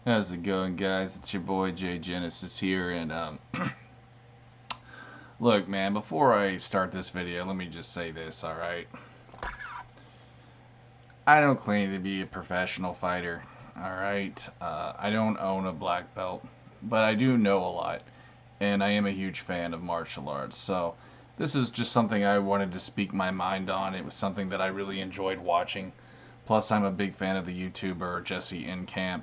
How's it going, guys? It's your boy Jay Genesis here, and look, man. Before I start this video, let me just say this. All right, I don't claim to be a professional fighter. All right, I don't own a black belt, but I do know a lot, and I am a huge fan of martial arts. So this is just something I wanted to speak my mind on. It was something that I really enjoyed watching. Plus, I'm a big fan of the YouTuber Jesse Encamp.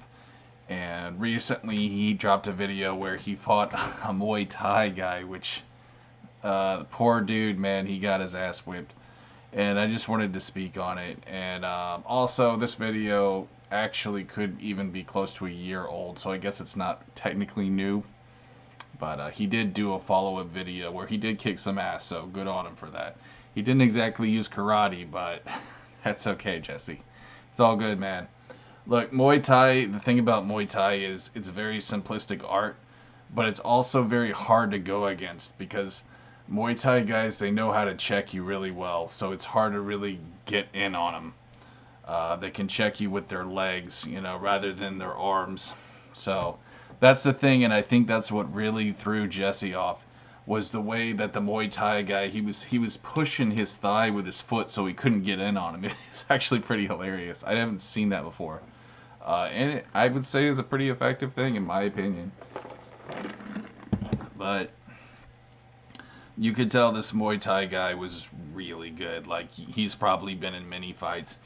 And recently he dropped a video where he fought a Muay Thai guy, which, poor dude, man, he got his ass whipped. And I just wanted to speak on it. And also, this video actually could even be close to a year old, so I guess it's not technically new. But he did do a follow-up video where he did kick some ass, so good on him for that. He didn't exactly use karate, but that's okay, Jesse. It's all good, man. Look, Muay Thai, the thing about Muay Thai is it's a very simplistic art, but it's also very hard to go against because Muay Thai guys, they know how to check you really well, so it's hard to really get in on them. They can check you with their legs, rather than their arms. So that's the thing, and I think that's what really threw Jesse off was the way that the Muay Thai guy, he was pushing his thigh with his foot so he couldn't get in on him. It's actually pretty hilarious. I haven't seen that before. I would say is a pretty effective thing in my opinion. But you could tell this Muay Thai guy was really good. Like, he's probably been in many fights.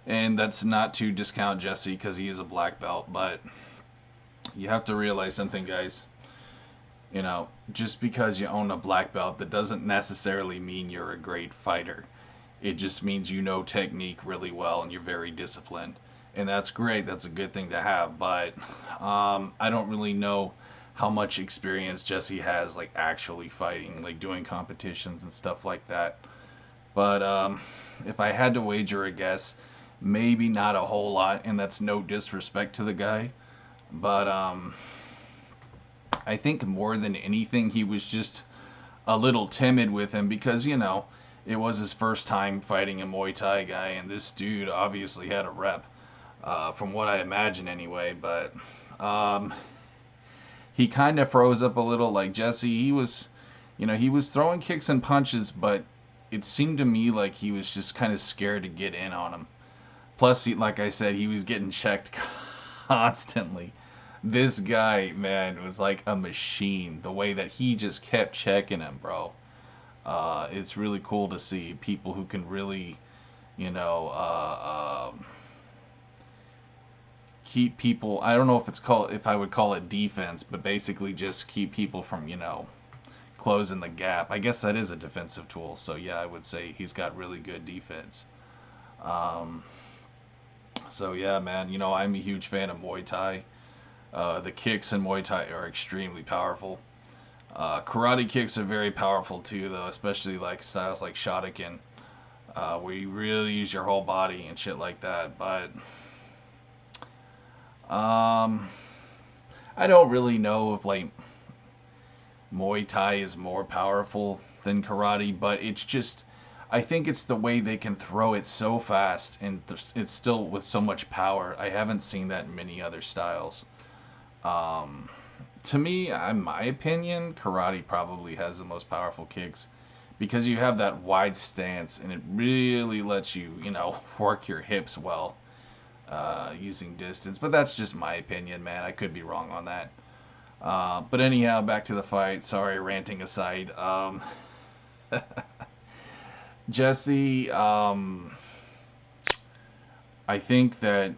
And that's not to discount Jesse because he is a black belt. But you have to realize something, guys. Just because you own a black belt, that doesn't necessarily mean you're a great fighter. It just means you know technique really well and you're very disciplined. And that's great. That's a good thing to have. But I don't really know how much experience Jesse has, like, actually fighting, like doing competitions and stuff like that. But if I had to wager a guess, maybe not a whole lot. And that's no disrespect to the guy. But I think more than anything, he was just a little timid with him because, it was his first time fighting a Muay Thai guy. And this dude obviously had a rep. From what I imagine anyway, but he kind of froze up a little. Like Jesse, he was throwing kicks and punches, but it seemed to me like he was just kind of scared to get in on him. Plus, like I said, he was getting checked constantly. This guy, man, was like a machine. The way that he just kept checking him, bro. It's really cool to see people who can really, you know, keep people. I don't know if I would call it defense, but basically just keep people from, closing the gap. I guess that is a defensive tool. So yeah, I would say he's got really good defense. Um, so yeah, man, I'm a huge fan of Muay Thai. The kicks in Muay Thai are extremely powerful. Karate kicks are very powerful too, though, especially like styles like Shotokan, where you really use your whole body and shit like that. But Um, I don't really know if like Muay Thai is more powerful than karate, but it's just I think it's the way they can throw it so fast and it's still with so much power. I haven't seen that in many other styles. Um, to me, in my opinion, karate probably has the most powerful kicks because you have that wide stance and it really lets you, work your hips well using distance. But that's just my opinion, man. I could be wrong on that. But anyhow, back to the fight. Sorry, ranting aside. Jesse, I think that,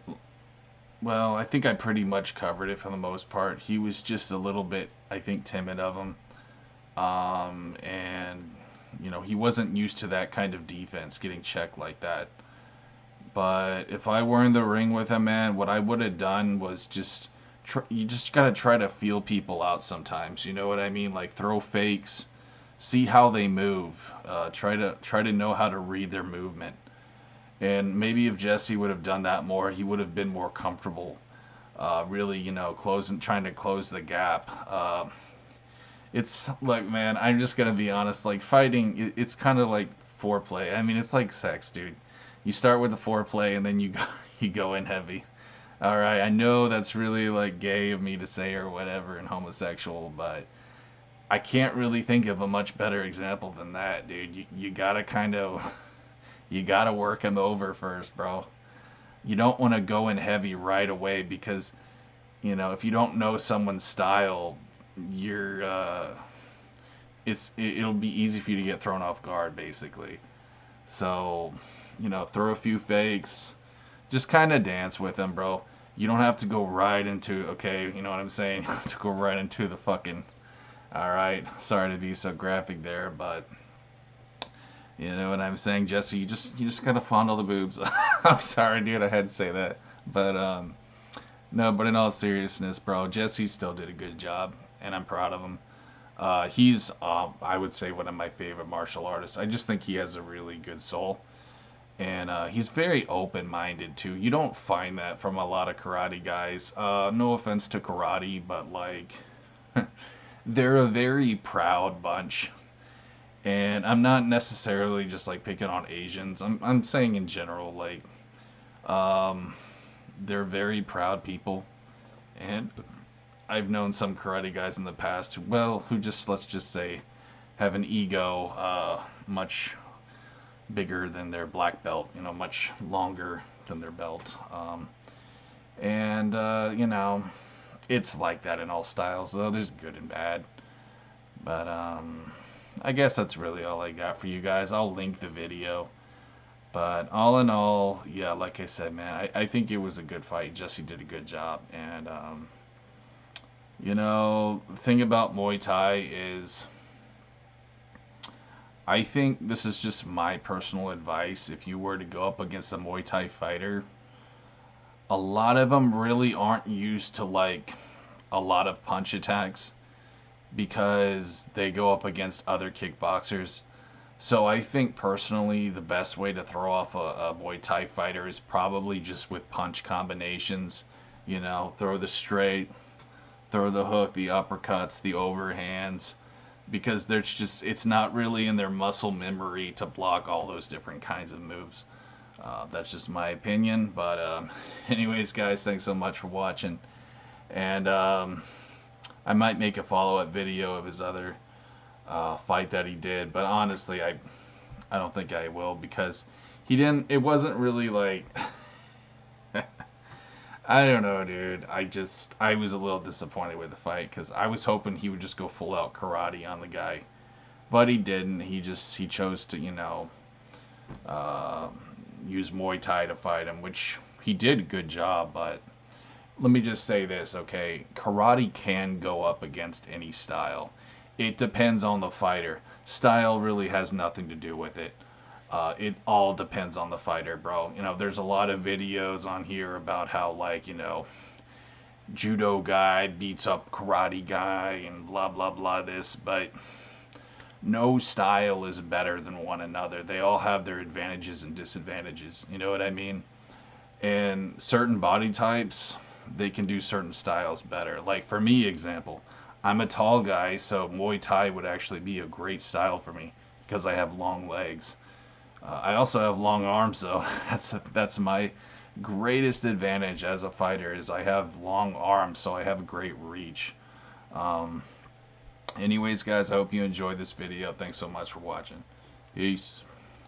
well, I think I pretty much covered it for the most part. He was just a little bit, I think, timid of him. And, he wasn't used to that kind of defense, getting checked like that. But if I were in the ring with him, man, what I would have done was you just gotta try to feel people out sometimes. You know what I mean? Like throw fakes, see how they move. Try to know how to read their movement. And maybe if Jesse would have done that more, he would have been more comfortable. Really, trying to close the gap. It's like, man, I'm just gonna be honest. Like fighting, it's kind of like foreplay. I mean, it's like sex, dude. You start with the foreplay and then you go, you go in heavy. All right, I know that's really like gay of me to say or whatever and homosexual, but I can't really think of a much better example than that, dude. You gotta kind of you gotta work him over first, bro. You don't want to go in heavy right away because if you don't know someone's style, you're it'll be easy for you to get thrown off guard, basically. So, throw a few fakes, just kind of dance with them, bro. You don't have to go right into, okay, you know what I'm saying? To go right into the fucking. All right, sorry to be so graphic there, but you know what I'm saying, Jesse. You just gotta fondle the boobs. I'm sorry, dude. I had to say that, but no. But in all seriousness, bro, Jesse still did a good job, and I'm proud of him. He's, I would say, one of my favorite martial artists. I just think he has a really good soul, and he's very open-minded too. You don't find that from a lot of karate guys. No offense to karate, but like, they're a very proud bunch. And I'm not necessarily just like picking on Asians. I'm saying in general, like, um, they're very proud people, and I've known some karate guys in the past who just, let's just say, have an ego much bigger than their black belt, much longer than their belt. And, it's like that in all styles, though. There's good and bad. But, I guess that's really all I got for you guys. I'll link the video. But all in all, yeah, like I said, man, I think it was a good fight. Jesse did a good job. And, the thing about Muay Thai is I think this is just my personal advice. If you were to go up against a Muay Thai fighter, a lot of them really aren't used to like a lot of punch attacks because they go up against other kickboxers. So I think personally the best way to throw off a Muay Thai fighter is probably just with punch combinations. Throw the straight, throw the hook, the uppercuts, the overhands, because there's just it's not really in their muscle memory to block all those different kinds of moves. That's just my opinion. But anyways, guys, thanks so much for watching, and I might make a follow-up video of his other fight that he did, but honestly, I don't think I will because he didn't. It wasn't really like. I don't know, dude. I was a little disappointed with the fight because I was hoping he would just go full out karate on the guy, but he didn't. He chose to uh, use Muay Thai to fight him, which he did a good job. But let me just say this, okay? Karate can go up against any style. It depends on the fighter. Style really has nothing to do with it. It all depends on the fighter, bro. There's a lot of videos on here about how, like, judo guy beats up karate guy and blah, blah, blah, this, but no style is better than one another. They all have their advantages and disadvantages. You know what I mean? And certain body types, they can do certain styles better. Like, for me, example, I'm a tall guy, so Muay Thai would actually be a great style for me because I have long legs. I also have long arms, though. That's my greatest advantage as a fighter is I have long arms, so I have great reach. Um, anyways, guys, I hope you enjoyed this video. Thanks so much for watching. Peace.